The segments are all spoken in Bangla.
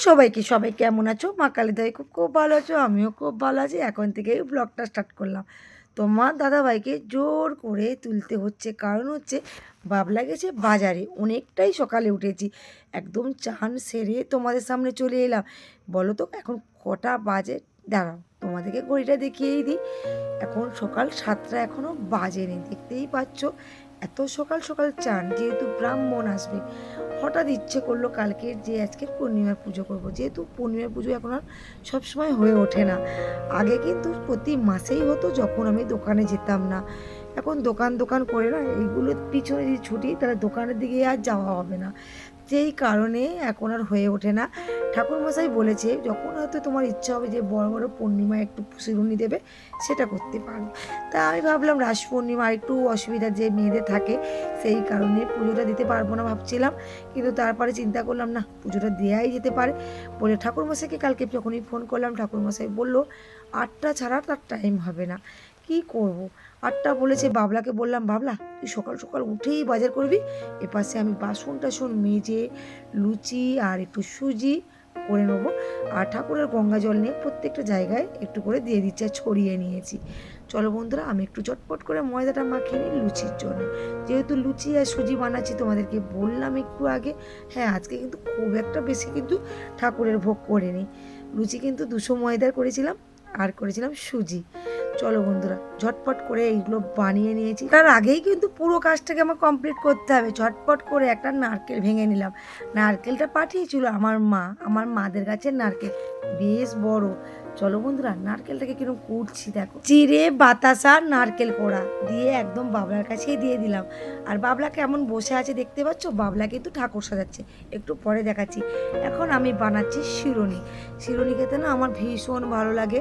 সবাই কেমন আছো? মা কালীদাই খুব ভালো আছো, আমিও খুব ভালো আছি। এখন থেকেই ব্লগটা স্টার্ট করলাম। তোমার দাদাভাইকে জোর করে তুলতে হচ্ছে, কারণ হচ্ছে বাবলা গেছে বাজারে। অনেকটাই সকালে উঠেছি, একদম চান সেরে তোমাদের সামনে চলে এলাম। বলো তো এখন কটা বাজে? দাঁড়াও তোমাদেরকে ঘড়িটা দেখিয়েই দিই। এখন সকাল 7টা এখনও বাজেনি, দেখতেই পাচ্ছ। এত সকাল সকাল চান, যেহেতু ব্রাহ্মণ আসবে। হঠাৎ ইচ্ছে করলো কালকে যে আজকে পূর্ণিমার পুজো করব, যেহেতু পূর্ণিমার পুজো এখন আর সবসময় হয়ে ওঠে না। আগে কিন্তু প্রতি মাসেই হতো, যখন আমি দোকানে যেতাম না। এখন দোকান করে না, এইগুলোর পিছনে যদি ছুটি তাহলে দোকানের দিকে আর যাওয়া হবে না। যেই কারণে এখন আর হয়ে ওঠে না। ঠাকুরমশাই বলেছে যখন হয়তো তোমার ইচ্ছা হবে যে বড় বড় পূর্ণিমায় একটু শিরুনি দেবে, সেটা করতে পারো। তা আমি ভাবলাম রাস পূর্ণিমা একটু অসুবিধা যে মেয়েদের থাকে, সেই কারণে পুজোটা দিতে পারবো না ভাবছিলাম। কিন্তু তারপরে চিন্তা করলাম না, পুজোটা দেওয়াই যেতে পারে বলে ঠাকুরমশাইকে কালকে যখনই ফোন করলাম, ঠাকুরমশাই বললো 8টা ছাড়া তার টাইম হবে না। কি করব, 8টা বলেছে। বাবলাকে বললাম, বাবলা তুই সকাল সকাল উঠেই বাজার করবি, এপাশে আমি বাসন টাসন মেজে লুচি আর একটু সুজি করে নেবো। আর ঠাকুরের গঙ্গা জল নিয়ে প্রত্যেকটা জায়গায় একটু করে দিয়ে দিচ্ছি, আর ছড়িয়ে নিয়েছি। চলো বন্ধুরা, আমি একটু চটপট করে ময়দাটা মাখিয়ে নিই লুচির জন্য। যেহেতু লুচি আর সুজি বানাচ্ছি, তোমাদেরকে বললাম একটু আগে। হ্যাঁ, আজকে কিন্তু খুব একটা বেশি কিন্তু ঠাকুরের ভোগ করিনি। লুচি কিন্তু 200 ময়দার করেছিলাম, আর করেছিলাম সুজি। চলো বন্ধুরা, ঝটপট করে এইগুলো বানিয়ে নিয়েছি। তার আগেই কিন্তু পুরো কাজটাকে আমার কমপ্লিট করতে হবে। ঝটপট করে একটা নারকেল ভেঙে নিলাম। নারকেলটা পাঠিয়েছিল আমার মাদের গাছের নারকেল, বেশ বড়। চলো বন্ধুরা, নারকেলটাকে কিরকম কুটছি দেখো। চিড়ে বাতাসা নারকেল কোড়া দিয়ে একদম বাবলার কাছেই দিয়ে দিলাম। আর বাবলা কেমন বসে আছে দেখতে পাচ্ছ, বাবলা কিন্তু ঠাকুর সাজাচ্ছে, একটু পরে দেখাচ্ছি। এখন আমি বানাচ্ছি শিরুনি। শিরুনি খেতে না আমার ভীষণ ভালো লাগে।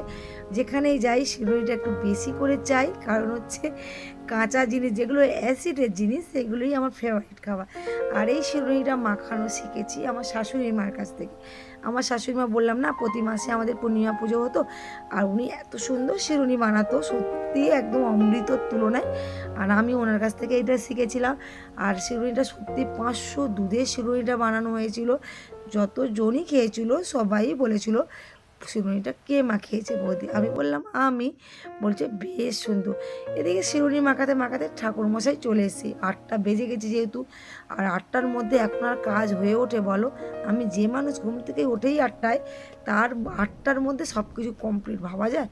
যেখানেই যাই শিরুনিটা একটু বেশি করে চাই, কারণ হচ্ছে কাঁচা জিনিস যেগুলো অ্যাসিডের জিনিস, সেগুলোই আমার ফেভারিট খাবার। আর এই শিরুনিটা মাখানো শিখেছি আমার শাশুড়ি মার কাছ থেকে। আমার শাশুড়ি মা বললাম না, প্রতি মাসে আমাদের পূর্ণিমা পুজো হতো, আর উনি এত সুন্দর শিরুনি বানাতো, সত্যি একদম অমৃতর তুলনায়। আর আমি ওনার কাছ থেকে এটা শিখেছিলাম। আর শিরুনিটা সত্যি 500 দুধের শিরুনিটা বানানো হয়েছিল। যতজনই খেয়েছিল সবাই বলেছিল শিরুনিটা কে মাখিয়েছে বৌদি? আমি বললাম আমি। বলছে বেশ সুন্দর। এদিকে শিরুনি মাখাতে মাখাতে ঠাকুরমশাই চলে এসেছি, 8টা বেজে গেছে যেহেতু। আর 8টার মধ্যে এখন আর কাজ হয়ে ওঠে বলো? আমি যে মানুষ ঘুম থেকে ওঠেই 8টায়, তার 8টার মধ্যে সব কিছু কমপ্লিট ভাবা যায়?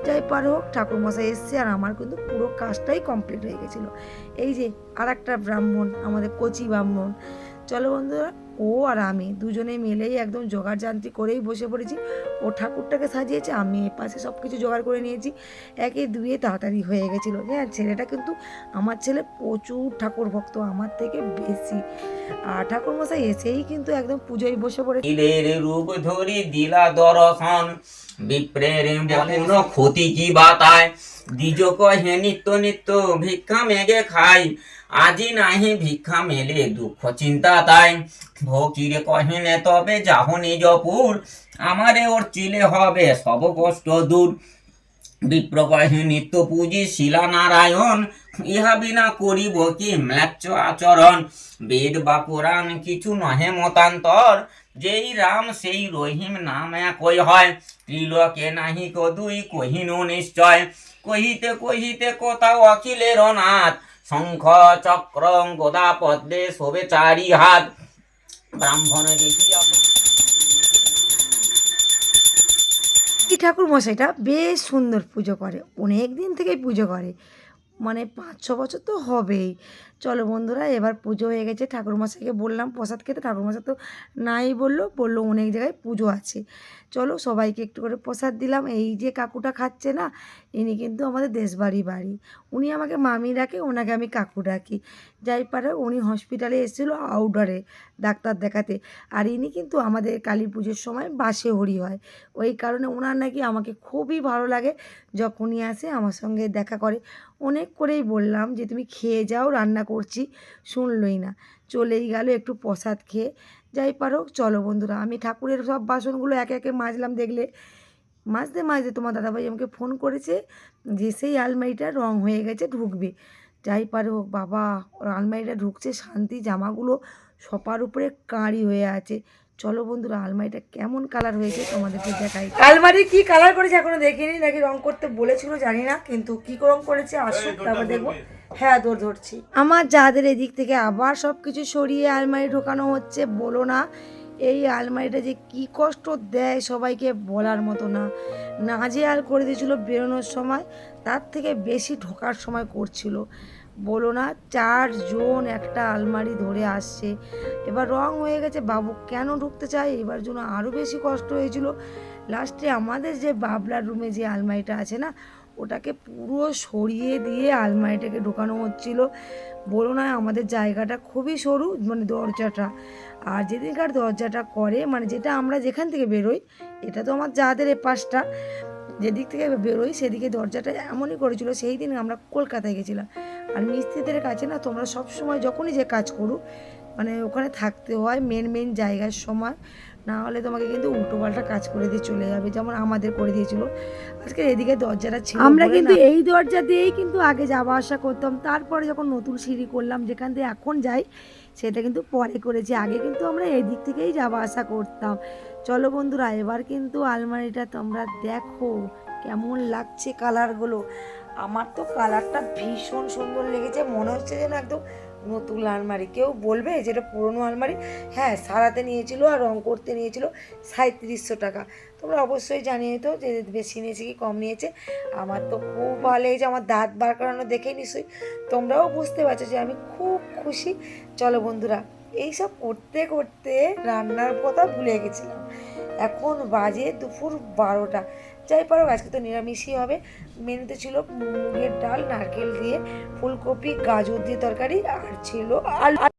যাই পার হোক, ঠাকুরমশাই এসছে আর আমার কিন্তু পুরো কাজটাই কমপ্লিট হয়ে গেছিলো। এই যে আর একটা ব্রাহ্মণ, আমাদের কচি ব্রাহ্মণ। চলো বন্ধুরা, ও আর আমি দুজনে মিলেই একদম জোগাড় যান্ত্রিক করেই বসে পড়েছি। ও ঠাকুরটাকে সাজিয়েছে, আমি এপাশে সব কিছু জোগাড় করে নিয়েছি। একে দুয়ে তাড়াতাড়ি হয়ে গেছিলো। হ্যাঁ, ছেলেটা কিন্তু, আমার ছেলে প্রচুর ঠাকুর ভক্ত, আমার থেকে বেশি। আর ঠাকুরমশাই এসেই কিন্তু একদম পুজোয় বসে পড়ে। রূপ ধরি দিলা দর্শন, বিপ্রের বলুন ক্ষতি কি বাতায়, দ্বিজ কহে নিত্য নিত্য ভিক্ষা মেগে খাই, আজি নাহি ভিক্ষা মেলে দুঃখ চিন্তা তাই, ভকিরে কহেনে তবে যাহ নিজপুর, আমারে ওর চিলে হবে সব কষ্ট দূর, বিপ্র কহে নিত্য পূজি শিলা নারায়ণ, ইহা বিনা করিব কি ম্লেচ্ছ আচরণ, বেদ বা পুরাণ কিছু নহে মতান্তর, যেই রাম সেই রহিম নাম একই হয়, ত্রিলোকে নাহি কদুই কহিনু নিশ্চয়, কহিতে কহিতে কোথাও অখিলের নাথ, শঙ্খ চক্র গদা পদ্মে শোভে চারি হাত, ব্রাহ্মণ দেখিয়া এই ঠাকুর মশাইটা বেশ সুন্দর পুজো করে, অনেক দিন থেকেই পুজো করে, মানে 5-6 বছর তো হবেই। চলো বন্ধুরা, এবার পুজো হয়ে গেছে। ঠাকুরমশাইকে বললাম প্রসাদ খেতে, ঠাকুরমশাই তো নাই বললো অনেক জায়গায় পুজো আছে। চলো সবাইকে একটু করে প্রসাদ দিলাম। এই যে কাকুটা খাচ্ছে না, ইনি কিন্তু আমাদের দেশবাড়ি বাড়ি। উনি আমাকে মামি ডাকে, ওনাকে আমি কাকু ডাকি। যাই পারে, উনি হসপিটালে এসেছিলো আউটডোরে ডাক্তার দেখাতে। আর ইনি কিন্তু আমাদের কালী পুজোর সময় বাসে হরি হয়, ওই কারণে ওনার নাকি আমাকে খুবই ভালো লাগে। যখনই আসে আমার সঙ্গে দেখা করে। অনেক করেই বললাম যে তুমি খেয়ে যাও, রান্না করছি, শুনলই না, চলেই গেল একটু প্রসাদ খেয়ে। যাই পারো, চলো বন্ধুরা, আমি ঠাকুরের সব বাসনগুলো একে একে মাজলাম। দেখলে মাজতে মাজতে তোমার দাদাভাই আমাকে ফোন করেছে যে সেই আলমারিটা রং হয়ে গেছে, ঢুকবে। যাই পারে হোক বাবা, ওর আলমারিটা ঢুকছে শান্তি, জামাগুলো সবার উপরে কাঁড়ি হয়ে আছে। চলো বন্ধুরা আলমারিটা কেমন কালার হয়েছে তোমাদেরকে দেখাই। আলমারি কি কালার করেছে এখনো দেখিনি, নাকি রং করতে বলেছিল জানি না, কিন্তু কি রং করেছে আসুক তারপর দেখবো। হ্যাঁ দৌড় ধরছি। আমার যাদের এদিক থেকে আবার সব কিছু সরিয়ে আলমারি ঢোকানো হচ্ছে, বলো না এই আলমারিটা যে কি কষ্ট দেয় সবাইকে বলার মতো না। নাজেহাল করে দিয়েছিল বেরোনোর সময়, তার থেকে বেশি ঢোকার সময় করছিল, বলো না 4 জন একটা আলমারি ধরে আসছে। এবার রং হয়ে গেছে, বাবু কেন ঢুকতে চায়, এবার জন্য আরও বেশি কষ্ট হয়েছিল। লাস্টে আমাদের যে বাবলার রুমে যে আলমারিটা আছে না, ওটাকে পুরো সরিয়ে দিয়ে আলমারিটাকে ঢোকানো হচ্ছিল। বলো না আমাদের জায়গাটা খুবই সরু, মানে দরজাটা, আর যেদিনকার দরজাটা করে মানে যেটা আমরা যেখান থেকে বেরোই, এটা তো আমার যাদের এ পাশটা, যেদিক থেকে বেরোই সেদিকে দরজাটা এমনই করেছিল। সেই দিন আমরা কলকাতায় গেছিলাম, আর মিস্ত্রিদের কাছে না তোমরা সব সময় যখনই যে কাজ করো মানে ওখানে থাকতে হয় মেন জায়গার সময়, না হলে তোমাকে কিন্তু উল্টোপাল্টা কাজ করে দিয়ে চলে যাবে, যেমন আমাদের করে দিয়েছিল। আজকে এদিকে দরজাটা ছিল, আমরা কিন্তু এই দরজা দিয়েই কিন্তু আগে যাওয়া আসা করতাম, তারপরে যখন নতুন সিঁড়ি করলাম যেখান দিয়ে এখন যাই সেটা কিন্তু পরে করেছি, আগে কিন্তু আমরা এদিক থেকেই যাওয়া আসা করতাম। চলো বন্ধুরা এবার কিন্তু আলমারিটা তোমরা দেখো কেমন লাগছে কালারগুলো। আমার তো কালারটা ভীষণ সুন্দর লেগেছে, মনে হচ্ছে যেন একদম নতুন আলমারি। কেউ বলবে যেটা পুরনো আলমারি, হ্যাঁ সারাতে নিয়েছিল আর রং করতে নিয়েছিল 3700 টাকা। তোমরা অবশ্যই জানিয়ে তো যে বেশি নিয়েছে কি কম নিয়েছে। আমার তো খুব ভালো লেগেছে, আমার দাঁত বার করানো দেখেই নিশ্চয়ই তোমরাও বুঝতে পারছো যে আমি খুব খুশি। চলো বন্ধুরা এইসব করতে করতে রান্নার কথা ভুলে গেছিলাম, এখন বাজে দুপুর 12টা। যাই পারো আজকে তো নিরামিষই হবে। মেনুতে ছিল মুগের ডাল নারকেল দিয়ে, ফুলকপি গাজর দিয়ে তরকারি, আর ছিল আলু।